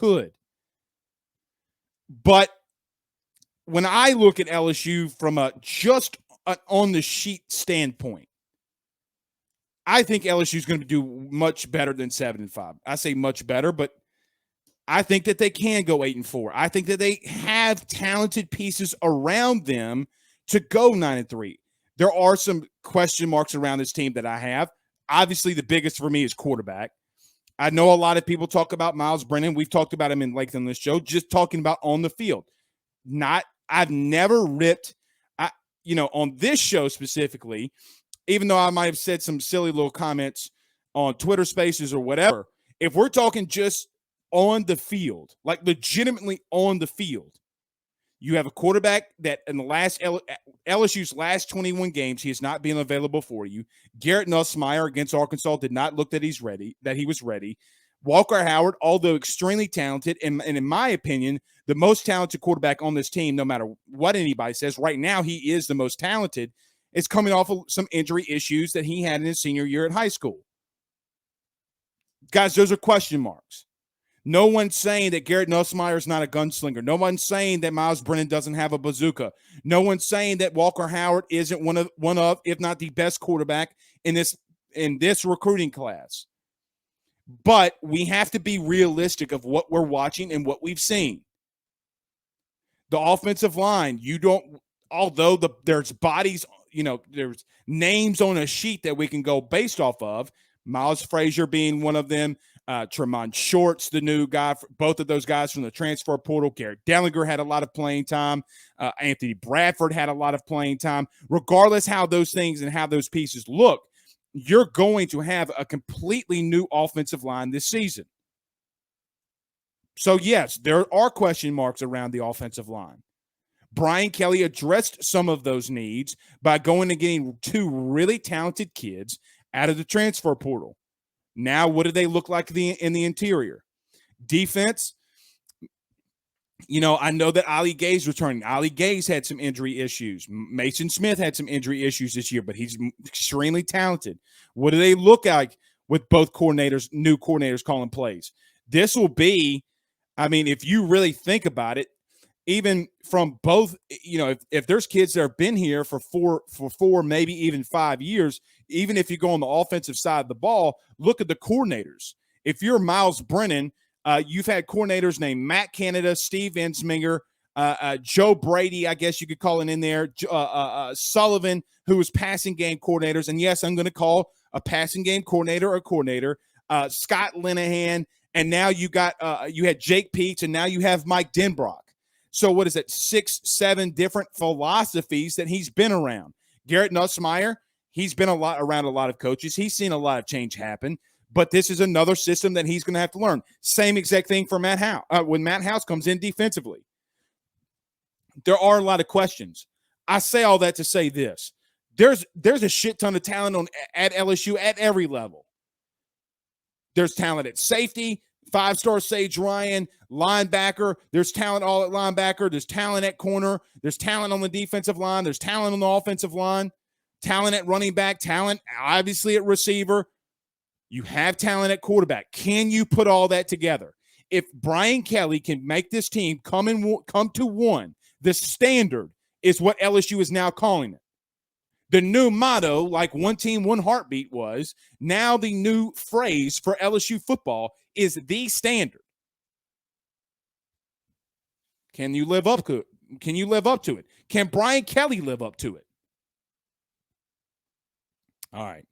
Could. But when I look at LSU from a just on the sheet standpoint, I think LSU is going to do much better than 7-5. I say much better, but I think that they can go 8-4. I think that they have talented pieces around them to go 9-3. There are some question marks around this team that I have. Obviously, the biggest for me is quarterback. I know a lot of people talk about Miles Brennan. We've talked about him in length on this show, just talking about on the field. I've never ripped, on this show specifically, even though I might have said some silly little comments on Twitter Spaces or whatever. If we're talking just on the field, like legitimately on the field, you have a quarterback that in the last LSU's last 21 games, he has not been available for you. Garrett Nussmeier against Arkansas did not look that he was ready. Walker Howard, although extremely talented, and in my opinion, the most talented quarterback on this team, no matter what anybody says, right now he is the most talented, is coming off of some injury issues that he had in his senior year at high school. Guys, those are question marks. No one's saying that Garrett Nussmeier is not a gunslinger. No one's saying that Miles Brennan doesn't have a bazooka. No one's saying that Walker Howard isn't one of, if not the best quarterback in this recruiting class. But we have to be realistic of what we're watching and what we've seen. The offensive line, there's bodies, there's names on a sheet that we can go based off of. Miles Frazier being one of them. Tremont Shorts, the new guy, both of those guys from the transfer portal. Garrett Dellinger had a lot of playing time. Anthony Bradford had a lot of playing time. Regardless how those things and how those pieces look, you're going to have a completely new offensive line this season. So, yes, there are question marks around the offensive line. Brian Kelly addressed some of those needs by going and getting two really talented kids out of the transfer portal. Now, what do they look like in the interior? Defense, I know that Ali Gay's returning. Ali Gay's had some injury issues. Mason Smith had some injury issues this year, but he's extremely talented. What do they look like with both new coordinators calling plays? This will be, if you really think about it, even from both, if there's kids that have been here for four, maybe even 5 years, even if you go on the offensive side of the ball, look at the coordinators. If you're Miles Brennan, you've had coordinators named Matt Canada, Steve Ensminger, Joe Brady, I guess you could call it in there, Sullivan, who was passing game coordinators. And yes, I'm going to call a passing game coordinator a coordinator, Scott Linehan. And now you had Jake Peets, and now you have Mike Denbrock. So what is it, 6-7 different philosophies that he's been around. Garrett Nussmeier, he's been around a lot of coaches. He's seen a lot of change happen, but this is another system that he's going to have to learn. Same exact thing for Matt House. When Matt House comes in defensively, there are a lot of questions. I say all that to say this. There's a shit ton of talent at LSU at every level. There's talent at safety, 5-star Sage Ryan, linebacker. There's talent all at linebacker. There's talent at corner. There's talent on the defensive line. There's talent on the offensive line. Talent at running back. Talent, obviously, at receiver. You have talent at quarterback. Can you put all that together? If Brian Kelly can make this team come to one, the standard is what LSU is now calling it. The new motto, like one team, one heartbeat was, now the new phrase for LSU football is the standard. Can you live up to it? Can you live up to it? Can Brian Kelly live up to it? All right.